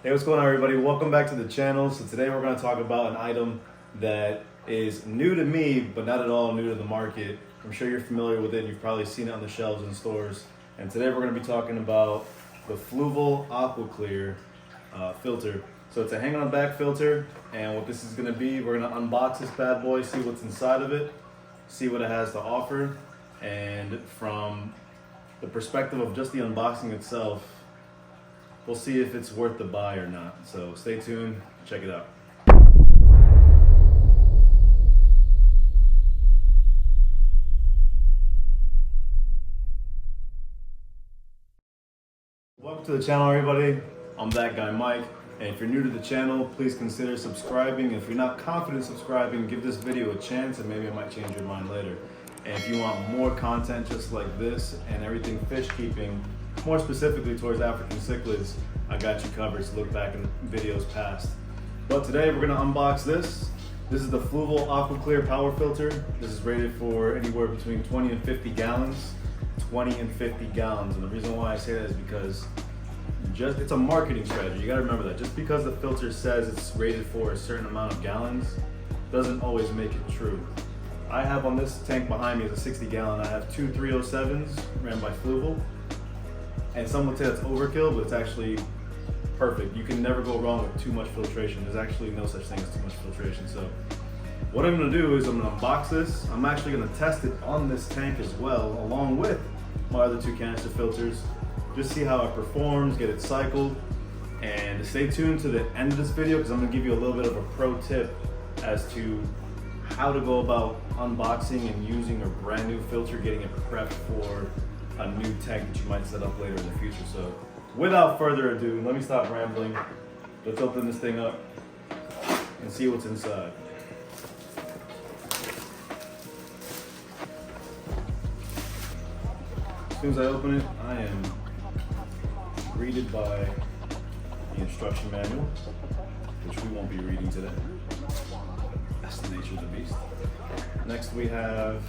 Hey, what's going on, everybody? Welcome back to the channel. So today we're going to talk about an item that is new to me, but not at all new to the market. I'm sure you're familiar with it. You've probably seen it on the shelves in stores. And today we're going to be talking about the Fluval Aqua Clear filter. So it's a hang on back filter, and what this is going to be, we're going to unbox this bad boy, see what's inside of it, see what it has to offer, and from the perspective of just the unboxing itself, we'll see if it's worth the buy or not. So stay tuned, check it out. Welcome to the channel, everybody. I'm that guy, Mike. And if you're new to the channel, please consider subscribing. If you're not confident subscribing, give this video a chance and maybe it might change your mind later. And if you want more content just like this and everything fish keeping, more specifically towards African cichlids, I got you covered, so look back in videos past. But today we're gonna unbox this. This is the Fluval Aqua Clear Power Filter. This is rated for anywhere between 20 and 50 gallons. 20 and 50 gallons. And the reason why I say that is because it's a marketing strategy. You gotta remember that. Just because the filter says it's rated for a certain amount of gallons doesn't always make it true. I have on this tank behind me is a 60 gallon. I have two 307s ran by Fluval. And some would say that's overkill, but it's actually perfect. You can never go wrong with too much filtration. There's actually no such thing as too much filtration. So what I'm gonna do is I'm gonna unbox this. I'm actually gonna test it on this tank as well, along with my other two canister filters. Just see how it performs, get it cycled. And stay tuned to the end of this video because I'm gonna give you a little bit of a pro tip as to how to go about unboxing and using a brand new filter, getting it prepped for a new tank that you might set up later in the future. So without further ado, let me stop rambling. Let's open this thing up and see what's inside. As soon as I open it, I am greeted by the instruction manual, which we won't be reading today. That's the nature of the beast. Next we have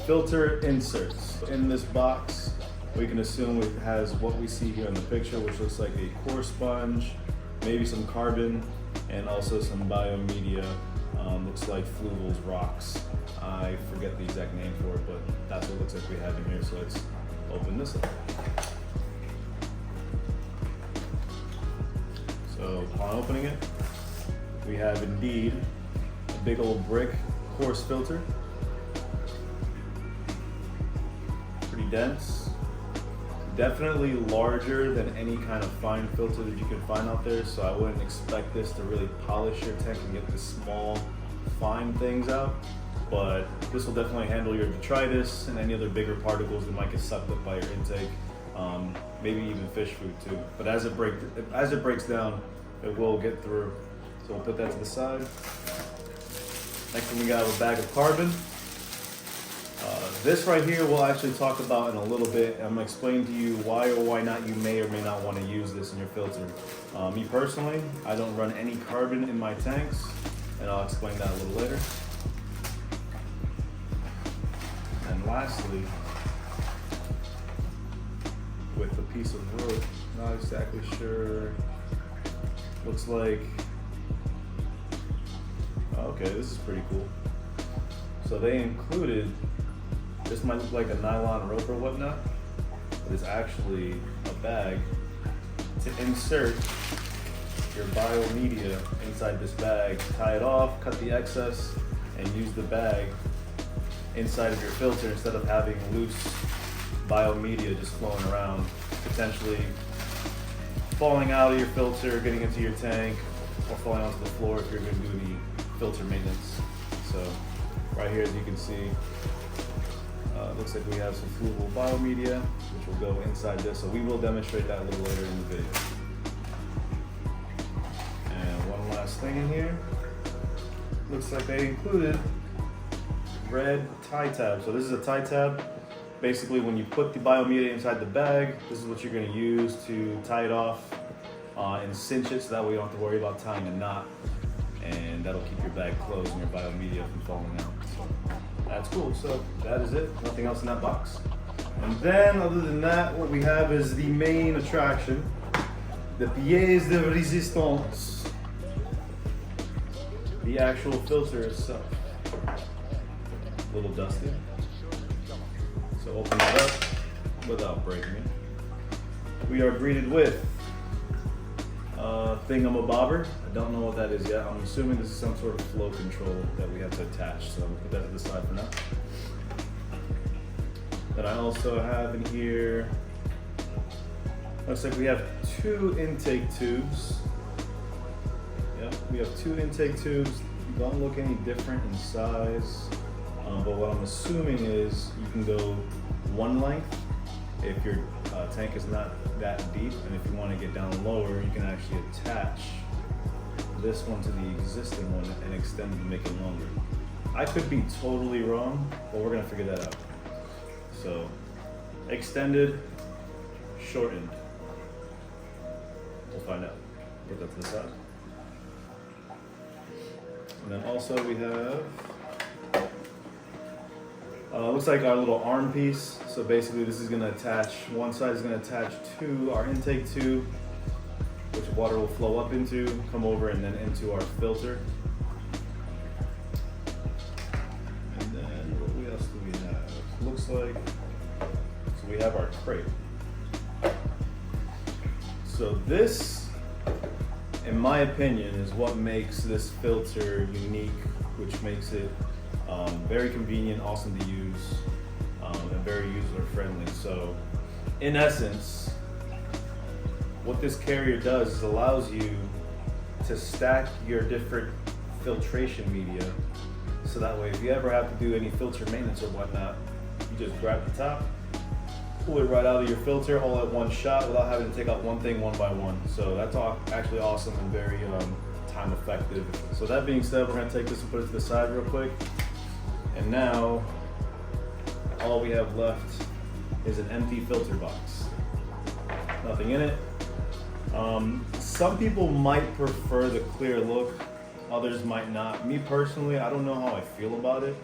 filter inserts. In this box, we can assume it has what we see here in the picture, which looks like a core sponge, maybe some carbon, and also some Biomedia. Looks like Fluval's rocks. I forget the exact name for it, but that's what it looks like we have in here. So let's open this up. So upon opening it, we have indeed a big old brick coarse filter. Pretty dense. Definitely larger than any kind of fine filter that you can find out there, so I wouldn't expect this to really polish your tank and get the small, fine things out. But this will definitely handle your detritus and any other bigger particles that might get sucked up by your intake, maybe even fish food too. But as it breaks down, it will get through. So we'll put that to the side. Next thing we got a bag of carbon. This right here we'll actually talk about in a little bit. I'm gonna explain to you why or why not you may or may not want to use this in your filter. Me personally, I don't run any carbon in my tanks, and I'll explain that a little later. And lastly, with the piece of rope, not exactly sure, looks like, okay, this is pretty cool. So they included, this might look like a nylon rope or whatnot, but it's actually a bag to insert your Biomedia inside this bag, tie it off, cut the excess, and use the bag inside of your filter instead of having loose Biomedia just flowing around, potentially falling out of your filter, getting into your tank, or falling onto the floor if you're going to do any filter maintenance. So right here, as you can see, looks like we have some Fluval Biomedia, which will go inside this. So we will demonstrate that a little later in the video. And one last thing in here, looks like they included red tie tab. So this is a tie tab. Basically, when you put the Biomedia inside the bag, this is what you're going to use to tie it off and cinch it, so that way you don't have to worry about tying a knot, and that'll keep your bag closed and your Biomedia from falling out. So that's cool. So that is it. Nothing else in that box. And then, other than that, what we have is the main attraction, the pièce de résistance, the actual filter itself. A little dusty, so open it up without breaking it. We are greeted with thingamabobber. I don't know what that is yet. I'm assuming this is some sort of flow control that we have to attach, so we'll put that to the side for now. Then I also have in here, looks like we have 2 intake tubes. Yep, we have 2 intake tubes. Don't look any different in size, but what I'm assuming is you can go one length if your tank is not that deep, and if you want to get down lower, you can actually attach this one to the existing one and extend it to make it longer. I could be totally wrong, but we're gonna figure that out. So, extended, shortened. We'll find out. Put that to the side. And then also we have, looks like our little arm piece. So basically this is gonna attach, one side is gonna attach to our intake tube, which water will flow up into, come over and then into our filter. And then what else do we have? Looks like, so we have our crate. So this, in my opinion, is what makes this filter unique, which makes it very convenient, awesome to use, and very user-friendly. So, in essence, what this carrier does is allows you to stack your different filtration media, so that way if you ever have to do any filter maintenance or whatnot, you just grab the top, pull it right out of your filter all at one shot without having to take out one thing one by one. So that's actually awesome and very time effective. So that being said, we're gonna take this and put it to the side real quick. And now, all we have left is an empty filter box. Nothing in it. Some people might prefer the clear look, others might not. Me personally, I don't know how I feel about it.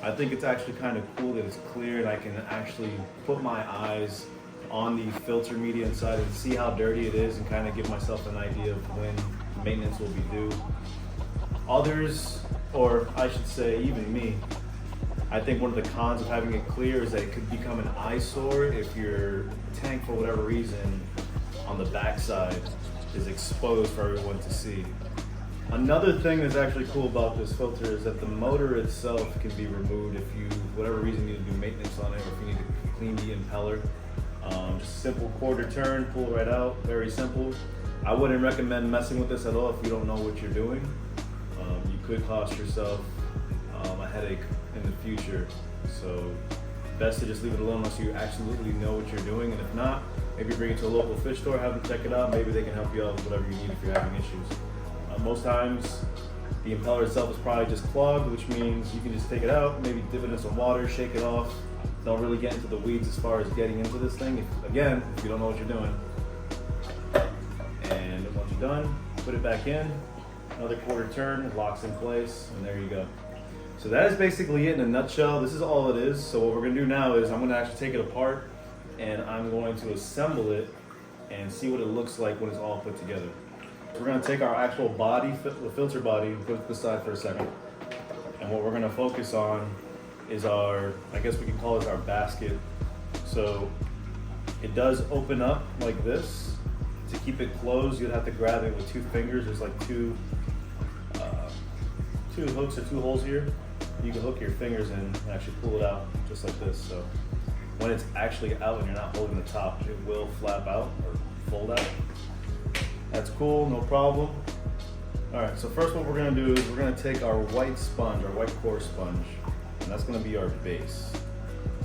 I think it's actually kind of cool that it's clear and I can actually put my eyes on the filter media inside and see how dirty it is and kind of give myself an idea of when maintenance will be due. Others, or I should say even me, I think one of the cons of having it clear is that it could become an eyesore if your tank, for whatever reason, on the backside is exposed for everyone to see. Another thing that's actually cool about this filter is that the motor itself can be removed if you, for whatever reason, need to do maintenance on it, or if you need to clean the impeller. Just a simple quarter turn, pull it right out, very simple. I wouldn't recommend messing with this at all if you don't know what you're doing. You could cost yourself a headache in the future. So best to just leave it alone unless you absolutely know what you're doing, and if not, maybe bring it to a local fish store, have them check it out, maybe they can help you out with whatever you need if you're having issues. Most times, the impeller itself is probably just clogged, which means you can just take it out, maybe dip it in some water, shake it off. Don't really get into the weeds as far as getting into this thing, if you don't know what you're doing. And once you're done, put it back in, another quarter turn, it locks in place, and there you go. So that is basically it in a nutshell. This is all it is. So what we're gonna do now is I'm gonna actually take it apart, and I'm going to assemble it and see what it looks like when it's all put together. We're going to take our actual body, the filter body, and put it to the side for a second. And what we're going to focus on is our, I guess we can call it our basket. So it does open up like this. To keep it closed, you'd have to grab it with 2 fingers. There's like two hooks or 2 holes here. You can hook your fingers in and actually pull it out just like this. So when it's actually out and you're not holding the top, it will flap out or fold out. That's cool, no problem. All right, so first what we're gonna do is we're gonna take our white sponge, our white core sponge, and that's gonna be our base.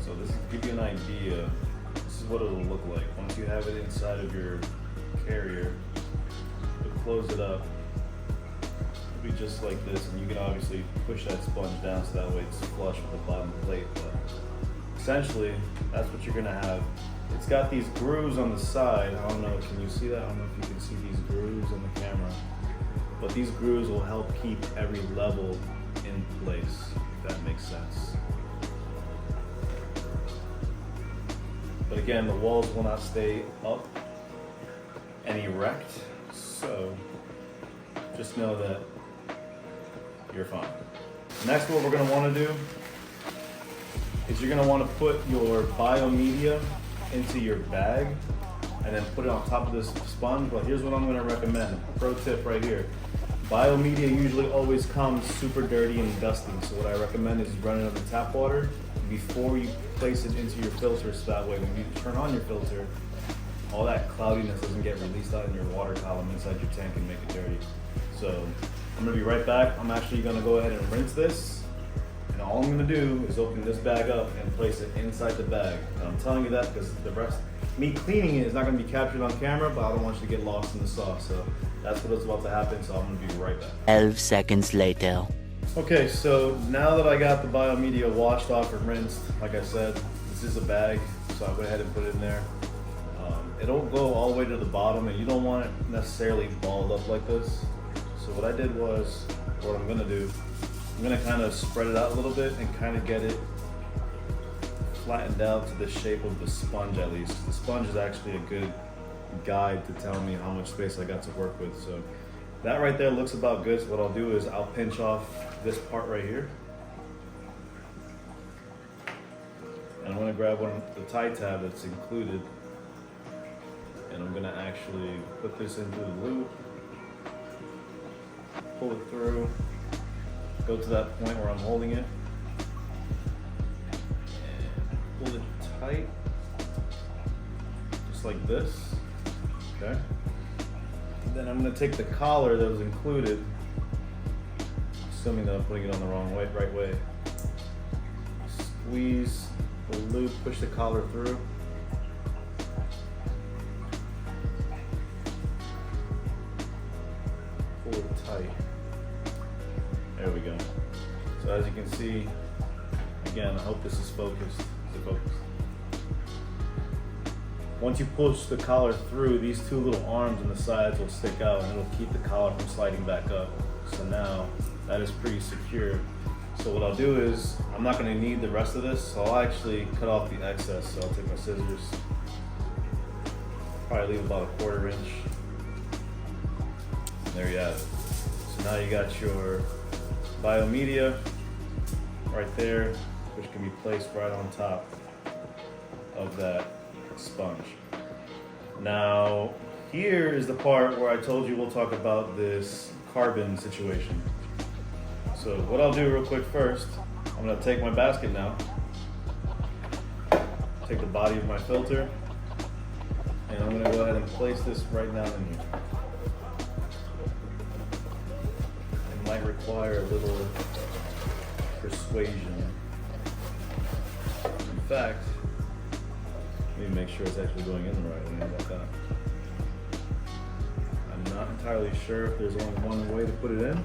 So this is to give you an idea, this is what it'll look like. Once you have it inside of your carrier, you close it up, it'll be just like this, and you can obviously push that sponge down so that way it's flush with the bottom plate. But essentially, that's what you're gonna have. It's got these grooves on the side. I don't know, can you see that? I don't know if you can see these grooves on the camera. But these grooves will help keep every level in place, if that makes sense. But again, the walls will not stay up. and erect. So just know that you're fine. Next, what we're gonna wanna do is you're gonna wanna put your Biomedia into your bag and then put it on top of this sponge. But here's what I'm gonna recommend. Pro tip right here. Biomedia usually always comes super dirty and dusty. So what I recommend is you run it under tap water before you place it into your filter, so that way when you turn on your filter, all that cloudiness doesn't get released out in your water column inside your tank and make it dirty. So I'm gonna be right back. I'm actually gonna go ahead and rinse this. And all I'm gonna do is open this bag up and place it inside the bag. And I'm telling you that because the rest, me cleaning it is not gonna be captured on camera, but I don't want you to get lost in the sauce. So that's what's about to happen, so I'm gonna be right back. 12 seconds later. Okay, so now that I got the Biomedia washed off and rinsed, like I said, this is a bag, so I went ahead and put it in there. It'll go all the way to the bottom, and you don't want it necessarily balled up like this. So what I did was, what I'm gonna do, I'm gonna kind of spread it out a little bit and kind of get it flattened out to the shape of the sponge at least. The sponge is actually a good guide to tell me how much space I got to work with. So that right there looks about good. So what I'll do is I'll pinch off this part right here. And I'm gonna grab the tie tab that's included. And I'm gonna actually put this into the loop, pull it through, go to that point where I'm holding it, and pull it tight, just like this, okay? And then I'm gonna take the collar that was included, assuming that I'm putting it on the right way, squeeze the loop, push the collar through, pull it tight. There we go. So as you can see, again, I hope this is focused. Is it focused? Once you push the collar through, these two little arms on the sides will stick out and it'll keep the collar from sliding back up. So now that is pretty secure. So what I'll do is, I'm not gonna need the rest of this, so I'll actually cut off the excess. So I'll take my scissors, probably leave about a 1/4 inch. There you have it. So now you got your Biomedia right there, which can be placed right on top of that sponge. Now, here is the part where I told you we'll talk about this carbon situation. So what I'll do real quick first, I'm gonna take my basket now, take the body of my filter, and I'm gonna go ahead and place this right now in here. Might require a little persuasion. In fact, let me make sure it's actually going in the right way. How about that? I'm not entirely sure if there's only one way to put it in.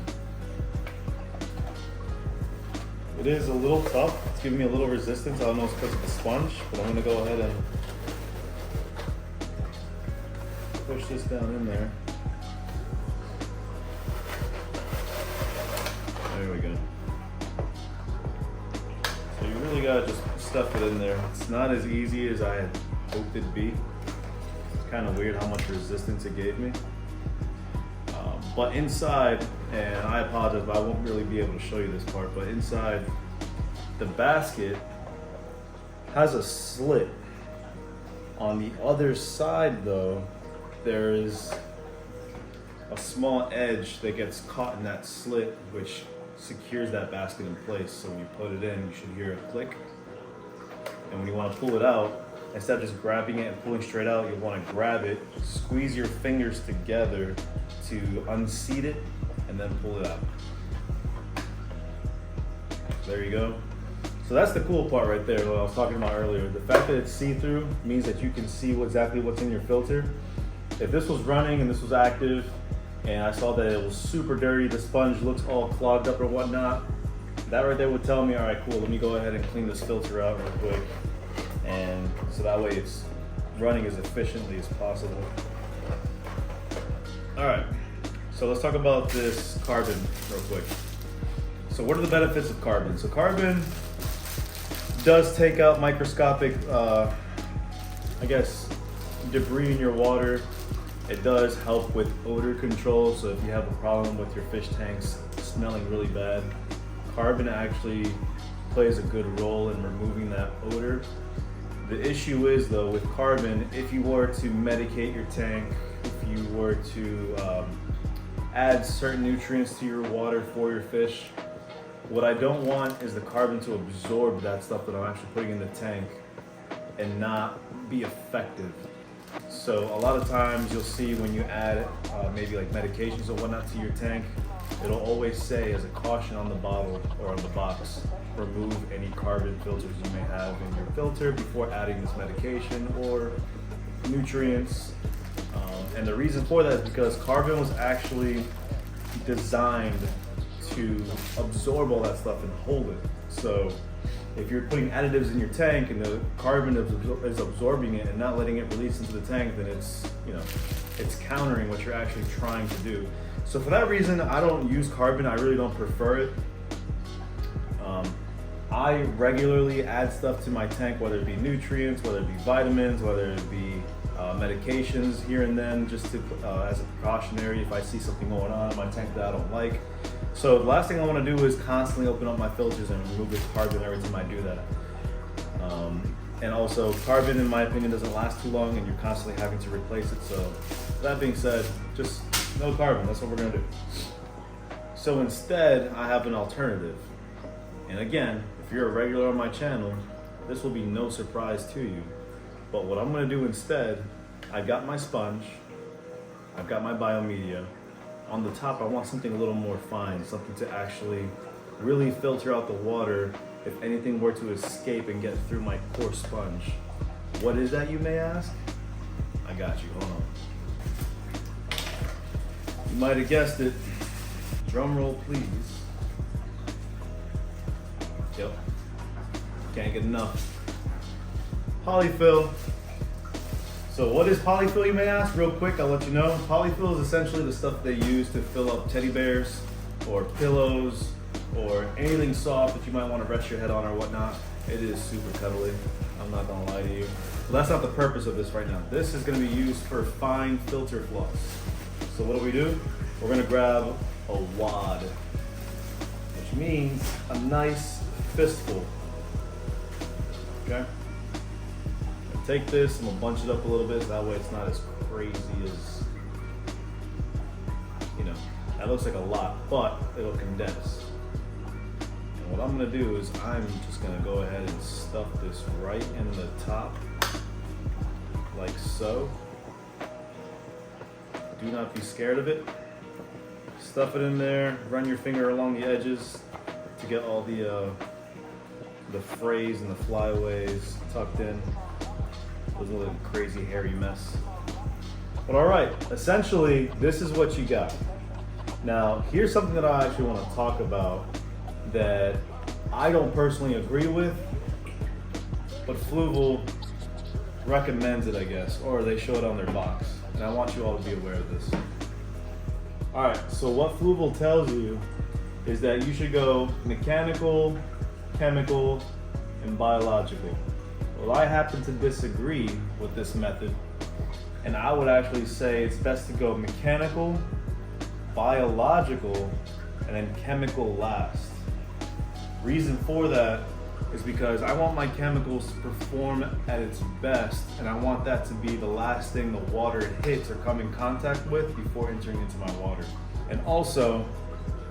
It is a little tough. It's giving me a little resistance. I don't know if it's because of the sponge, but I'm gonna go ahead and push this down in there. There we go. So you really gotta just stuff it in there. It's not as easy as I had hoped it'd be. It's kind of weird how much resistance it gave me. But inside, and I apologize, but I won't really be able to show you this part, but inside the basket has a slit. On the other side though, there is a small edge that gets caught in that slit, which secures that basket in place. So when you put it in, you should hear a click. And when you want to pull it out, instead of just grabbing it and pulling straight out, you want to grab it, squeeze your fingers together to unseat it, and then pull it out. There you go. So that's the cool part right there, what I was talking about earlier. The fact that it's see-through means that you can see exactly what's in your filter. If this was running and this was active, and I saw that it was super dirty, the sponge looks all clogged up or whatnot, that right there would tell me, all right, cool, let me go ahead and clean this filter out real quick. And so that way it's running as efficiently as possible. All right, so let's talk about this carbon real quick. So what are the benefits of carbon? So carbon does take out microscopic, I guess, debris in your water. It does help with odor control, so if you have a problem with your fish tanks smelling really bad, carbon actually plays a good role in removing that odor. The issue is though with carbon, if you were to medicate your tank, if you were to add certain nutrients to your water for your fish, what I don't want is the carbon to absorb that stuff that I'm actually putting in the tank and not be effective. So a lot of times you'll see when you add maybe like medications or whatnot to your tank, it'll always say as a caution on the bottle or on the box, remove any carbon filters you may have in your filter before adding this medication or nutrients. And the reason for that is because carbon was actually designed to absorb all that stuff and hold it. So if you're putting additives in your tank and the carbon is absorbing it and not letting it release into the tank, then it's countering what you're actually trying to do. So for that reason, I don't use carbon. I really don't prefer it. I regularly add stuff to my tank, whether it be nutrients, whether it be vitamins, whether it be medications here and then, just to as a precautionary if I see something going on in my tank that I don't like. So the last thing I want to do is constantly open up my filters and remove this carbon every time I do that. And also carbon, in my opinion, doesn't last too long and you're constantly having to replace it. So that being said, just no carbon, that's what we're gonna do. So instead, I have an alternative. And again, if you're a regular on my channel, this will be no surprise to you. But what I'm gonna do instead, I've got my sponge, I've got my Biomedia. On the top, I want something a little more fine, something to actually really filter out the water if anything were to escape and get through my poor sponge. What is that, you may ask? I got you, hold on. You might have guessed it. Drum roll, please. Yep, can't get enough. Polyfill. So what is Polyfill, you may ask? Real quick, I'll let you know. Polyfill is essentially the stuff they use to fill up teddy bears or pillows or anything soft that you might want to rest your head on or whatnot. It is super cuddly, I'm not gonna lie to you. But that's not the purpose of this right now. This is gonna be used for fine filter floss. So what do? We're gonna grab a wad, which means a nice fistful, okay? Take this, I'm gonna bunch it up a little bit, so that way it's not as crazy as, that looks like a lot, but it'll condense. And what I'm gonna do is I'm just gonna go ahead and stuff this right in the top, like so. Do not be scared of it. Stuff it in there, run your finger along the edges to get all the frays and the flyaways tucked in. Was a little crazy hairy mess. But all right, essentially this is what you got. Now here's something that I actually want to talk about that I don't personally agree with, but Fluval recommends it, I guess, or they show it on their box. And I want you all to be aware of this. All right, so what Fluval tells you is that you should go mechanical, chemical, and biological. Well, I happen to disagree with this method, and I would actually say it's best to go mechanical, biological, and then chemical last. Reason for that is because I want my chemicals to perform at its best, and I want that to be the last thing the water it hits or come in contact with before entering into my water. And also,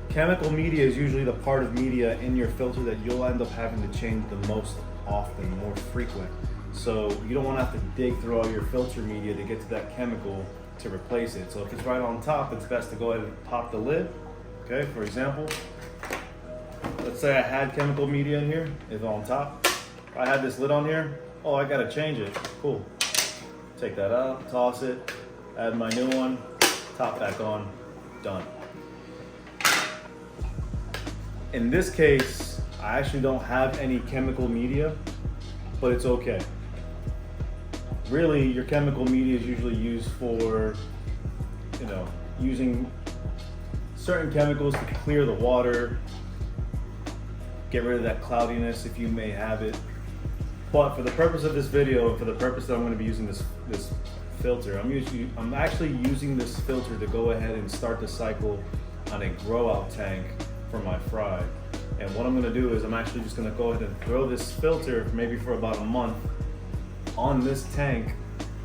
chemical media is usually the part of media in your filter that you'll end up having to change the most often, more frequent. So you don't want to have to dig through all your filter media to get to that chemical to replace it. So if it's right on top, it's best to go ahead and pop the lid. Okay, for example, let's say I had chemical media in here, it's on top. If I had this lid on here, oh, I gotta change it. Cool. Take that out, toss it, add my new one, top back on, done. In this case, I actually don't have any chemical media, but it's okay. Really, your chemical media is usually used for, using certain chemicals to clear the water, get rid of that cloudiness if you may have it. But for the purpose of this video and for the purpose that I'm going to be using this filter. I'm actually using this filter to go ahead and start the cycle on a grow out tank for my fry. And what I'm gonna do is I'm actually just gonna go ahead and throw this filter maybe for about a month on this tank,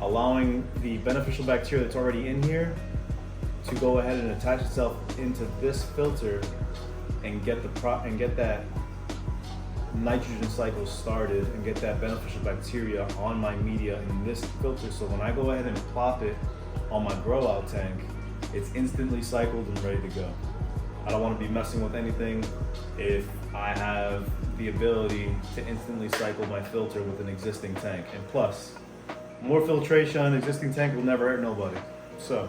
allowing the beneficial bacteria that's already in here to go ahead and attach itself into this filter and get that nitrogen cycle started and get that beneficial bacteria on my media in this filter. So when I go ahead and plop it on my grow out tank, it's instantly cycled and ready to go. I don't want to be messing with anything if I have the ability to instantly cycle my filter with an existing tank. And plus, more filtration on an existing tank will never hurt nobody. So,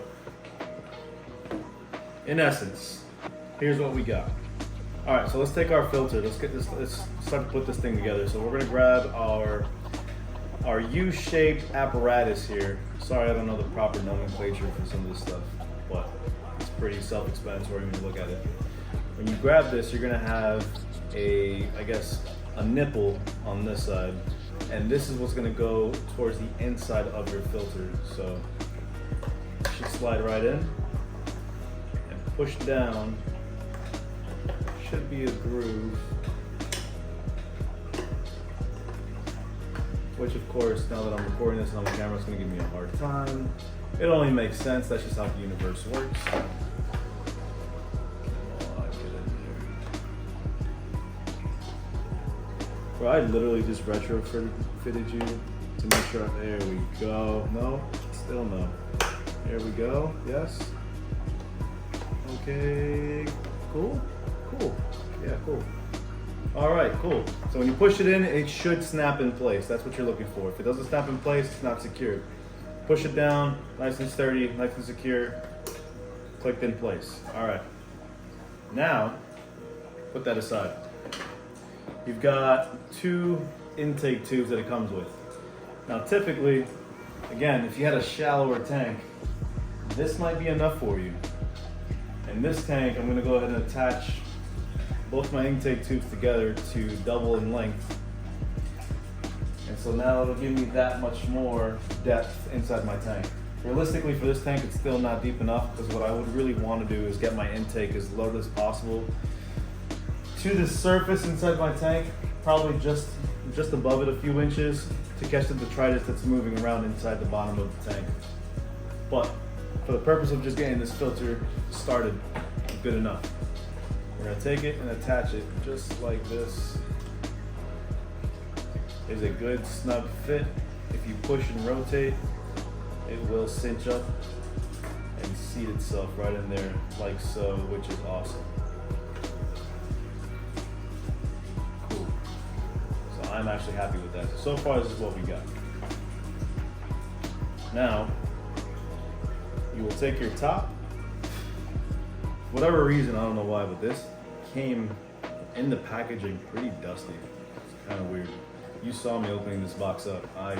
in essence, here's what we got. All right, so let's take our filter. Let's start to put this thing together. So we're gonna grab our U-shaped apparatus here. Sorry, I don't know the proper nomenclature for some of this stuff, but it's pretty self-explanatory when you look at it. When you grab this, you're gonna have a nipple on this side, and this is what's gonna go towards the inside of your filter. So it should slide right in and push down. Should be a groove, which of course, now that I'm recording this on the camera, it's gonna give me a hard time. It only makes sense, that's just how the universe works. Bro, I literally just retrofitted you to make sure. There we go. No, still no. There we go. Yes. Okay. Cool. Cool. Yeah, cool. All right, cool. So when you push it in, it should snap in place. That's what you're looking for. If it doesn't snap in place, it's not secured. Push it down, nice and sturdy, nice and secure, clicked in place. All right. Now, put that aside. You've got 2 intake tubes that it comes with. Now typically, again, if you had a shallower tank, this might be enough for you. In this tank, I'm gonna go ahead and attach both my intake tubes together to double in length. And so now it'll give me that much more depth inside my tank. Realistically, for this tank, it's still not deep enough, because what I would really want to do is get my intake as low as possible to the surface inside my tank, probably just above it a few inches, to catch the detritus that's moving around inside the bottom of the tank. But for the purpose of just getting this filter started, good enough. We're gonna take it and attach it just like this. Is a good snug fit. If you push and rotate, it will cinch up and seat itself right in there like so, which is awesome. Cool. So I'm actually happy with that. So far, this is what we got. Now, you will take your top. For whatever reason, I don't know why, but this came in the packaging pretty dusty. It's kind of weird. You saw me opening this box up. I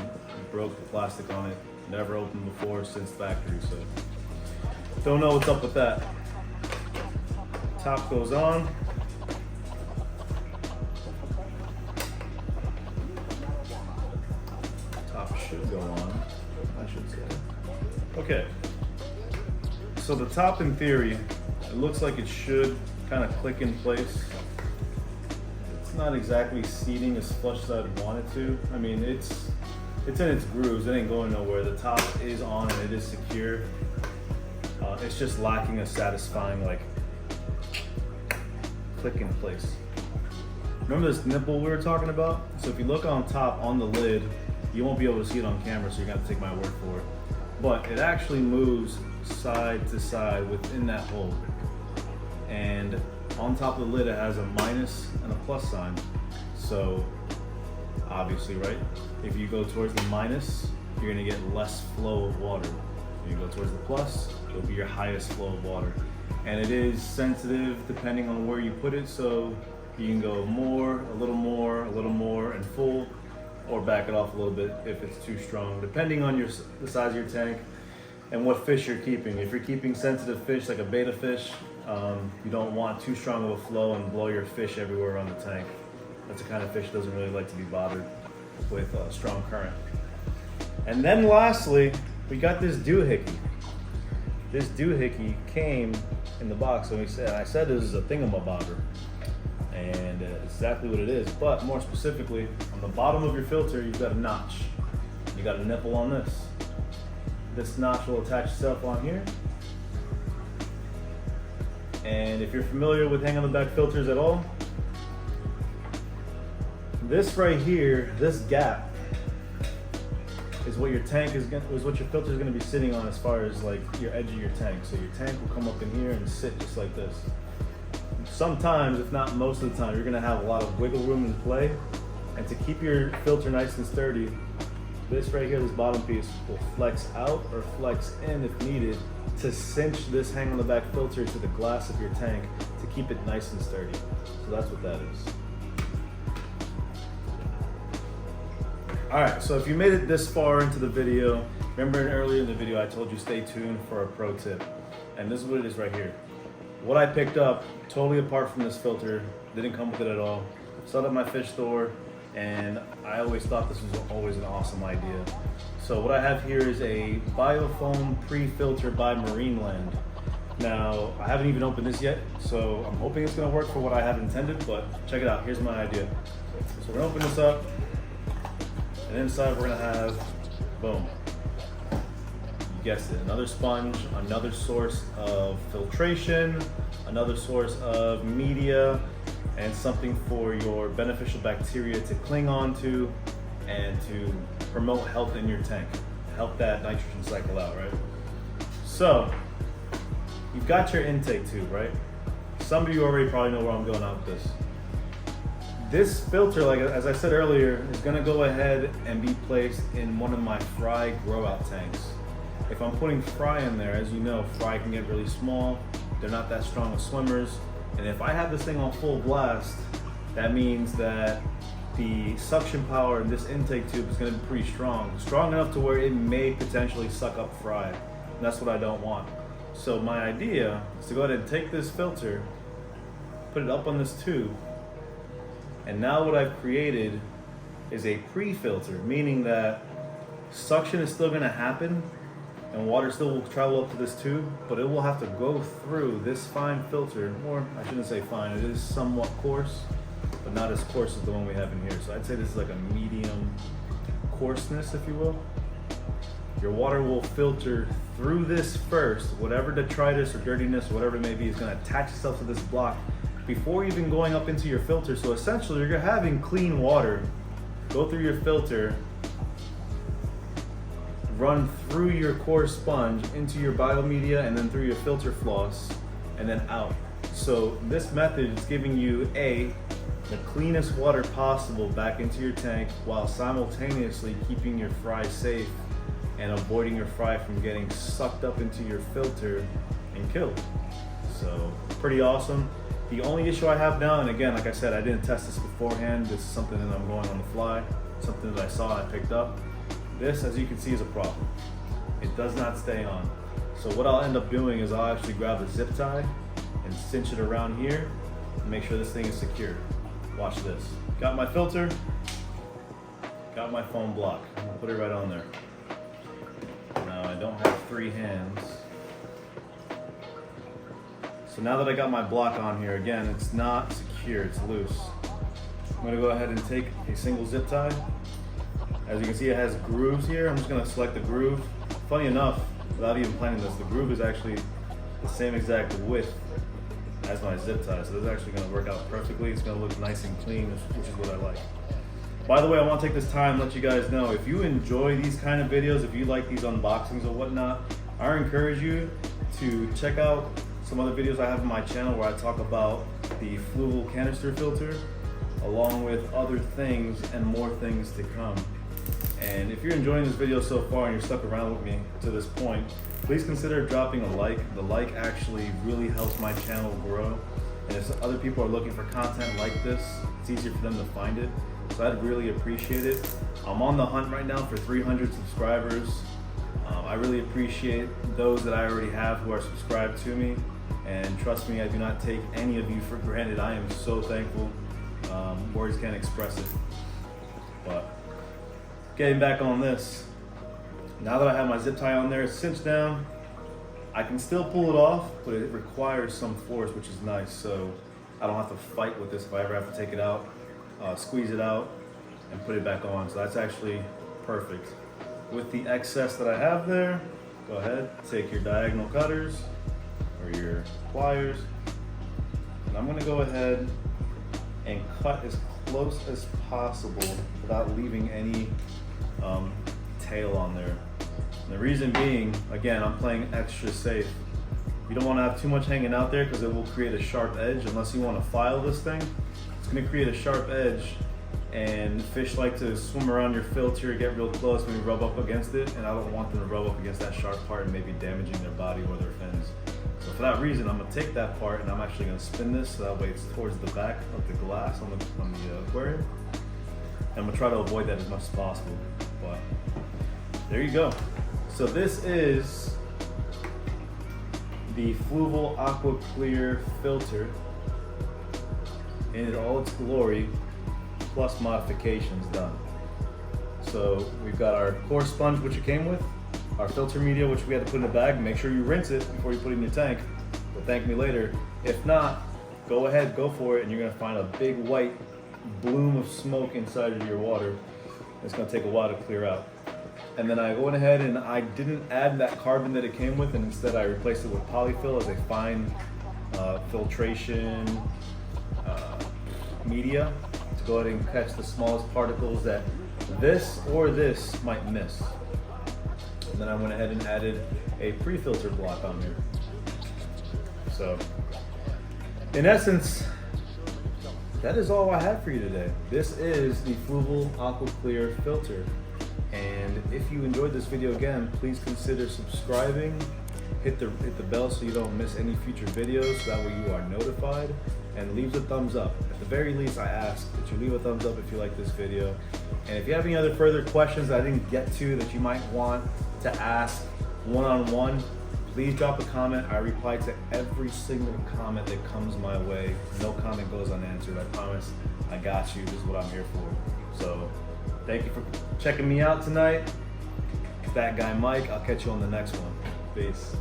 broke the plastic on it. Never opened before since factory, so don't know what's up with that. Top goes on. Top should go on, I should say. Okay. So the top, in theory, it looks like it should kind of click in place. It's not exactly seating as flush as I'd want it to. I mean, it's in its grooves. It ain't going nowhere. The top is on and it is secure. It's just lacking a satisfying click in place. Remember this nipple we were talking about? So if you look on top on the lid, you won't be able to see it on camera, so you're gonna have to take my word for it. But it actually moves side to side within that hole. And on top of the lid, it has a minus and a plus sign. So obviously, right? If you go towards the minus, you're gonna get less flow of water. If you go towards the plus, it'll be your highest flow of water. And it is sensitive depending on where you put it. So you can go more, a little more, a little more, and full, or back it off a little bit if it's too strong, depending on the size of your tank and what fish you're keeping. If you're keeping sensitive fish like a betta fish, you don't want too strong of a flow and blow your fish everywhere around the tank. That's the kind of fish that doesn't really like to be bothered with strong current. And then lastly, we got this doohickey. This doohickey came in the box, and I said this is a thingamabobber, and it's exactly what it is. But more specifically, on the bottom of your filter, you've got a notch. You got a nipple on this. This notch will attach itself on here. And if you're familiar with hang on the back filters at all, this right here, this gap, is what your tank is what your filter is going to be sitting on as far as like your edge of your tank. So your tank will come up in here and sit just like this. Sometimes, if not most of the time, you're going to have a lot of wiggle room in play. And to keep your filter nice and sturdy, this right here, this bottom piece, will flex out or flex in if needed to cinch this hang on the back filter to the glass of your tank to keep it nice and sturdy. So that's what that is. All right, so if you made it this far into the video, remember earlier in the video I told you stay tuned for a pro tip. And this is what it is right here. What I picked up, totally apart from this filter, didn't come with it at all. Saw it at my fish store, and I always thought this was always an awesome idea. So what I have here is a Biofoam pre-filter by Marineland. Now, I haven't even opened this yet, so I'm hoping it's gonna work for what I have intended, but check it out, here's my idea. So we're gonna open this up, and inside we're gonna have, boom, you guessed it, another sponge, another source of filtration, another source of media, and something for your beneficial bacteria to cling onto and to promote health in your tank, help that nitrogen cycle out, right? So, you've got your intake tube, right? Some of you already probably know where I'm going out with this. This filter, like as I said earlier, is gonna go ahead and be placed in one of my fry grow out tanks. If I'm putting fry in there, as you know, fry can get really small. They're not that strong as swimmers. And if I have this thing on full blast, that means that the suction power in this intake tube is gonna be pretty strong. Strong enough to where it may potentially suck up fry. And that's what I don't want. So my idea is to go ahead and take this filter, put it up on this tube, and now what I've created is a pre-filter, meaning that suction is still gonna happen and water still will travel up to this tube, but it will have to go through this fine filter, or I shouldn't say fine, it is somewhat coarse, but not as coarse as the one we have in here. So I'd say this is like a medium coarseness, if you will. Your water will filter through this first, whatever detritus or dirtiness or whatever it may be is gonna attach itself to this block before even going up into your filter. So essentially you're having clean water go through your filter, run through your core sponge into your biomedia and then through your filter floss and then out. So this method is giving you the cleanest water possible back into your tank while simultaneously keeping your fry safe and avoiding your fry from getting sucked up into your filter and killed. So pretty awesome. The only issue I have now, and again, like I said, I didn't test this beforehand. This is something that I'm going on the fly, something that I saw and I picked up. This, as you can see, is a problem. It does not stay on. So what I'll end up doing is I'll actually grab a zip tie and cinch it around here and make sure this thing is secure. Watch this. Got my filter, got my foam block. I'm gonna put it right on there. Now I don't have free hands. So now that I got my block on here, again, it's not secure, it's loose. I'm gonna go ahead and take a single zip tie. As you can see, it has grooves here. I'm just gonna select the groove. Funny enough, without even planning this, the groove is actually the same exact width as my zip tie. So this is actually gonna work out perfectly. It's gonna look nice and clean, which is what I like. By the way, I wanna take this time to let you guys know, if you enjoy these kind of videos, if you like these unboxings or whatnot, I encourage you to check out some other videos I have on my channel where I talk about the Fluval canister filter, along with other things and more things to come. And if you're enjoying this video so far and you're stuck around with me to this point, please consider dropping a like. The like actually really helps my channel grow. And if other people are looking for content like this, it's easier for them to find it. So I'd really appreciate it. I'm on the hunt right now for 300 subscribers. I really appreciate those that I already have who are subscribed to me. And trust me, I do not take any of you for granted. I am so thankful. Words can't express it. But getting back on this, Now that I have my zip tie on there, it's cinched down. I can still pull it off, but it requires some force, which is nice. So I don't have to fight with this if I ever have to take it out, squeeze it out, and put it back on. So that's actually perfect. With the excess that I have there, go ahead, take your diagonal cutters or your pliers, and I'm gonna go ahead and cut as close as possible without leaving any tail on there. And the reason being, again, I'm playing extra safe. You don't want to have too much hanging out there because it will create a sharp edge. Unless you want to file this thing, it's going to create a sharp edge, and fish like to swim around your filter, get real close, maybe rub up against it, and I don't want them to rub up against that sharp part and maybe damaging their body or their fins. So for that reason, I'm going to take that part and I'm actually going to spin this so that way it's towards the back of the glass on the aquarium. And I'm going to try to avoid that as much as possible. But there you go. So this is the Fluval Aqua Clear filter in all its glory, plus modifications done. So we've got our core sponge, which it came with, our filter media, which we had to put in a bag. Make sure you rinse it before you put it in your tank, but thank me later. If not, go ahead, go for it, and you're gonna find a big white bloom of smoke inside of your water. It's gonna take a while to clear out. And then I went ahead and I didn't add that carbon that it came with, and instead I replaced it with Polyfill as a fine filtration media to go ahead and catch the smallest particles that this or this might miss. And then I went ahead and added a pre-filter block on here. So, in essence, that is all I have for you today. This is the Fluval Aqua Clear filter. And if you enjoyed this video, again, please consider subscribing, hit the bell so you don't miss any future videos, so that way you are notified, and leave the thumbs up. At the very least, I ask that you leave a thumbs up if you like this video. And if you have any other further questions that I didn't get to that you might want to ask one-on-one, please drop a comment. I reply to every single comment that comes my way. No comment goes unanswered. I promise I got you. This is what I'm here for. So thank you for checking me out tonight. It's that guy Mike. I'll catch you on the next one. Peace.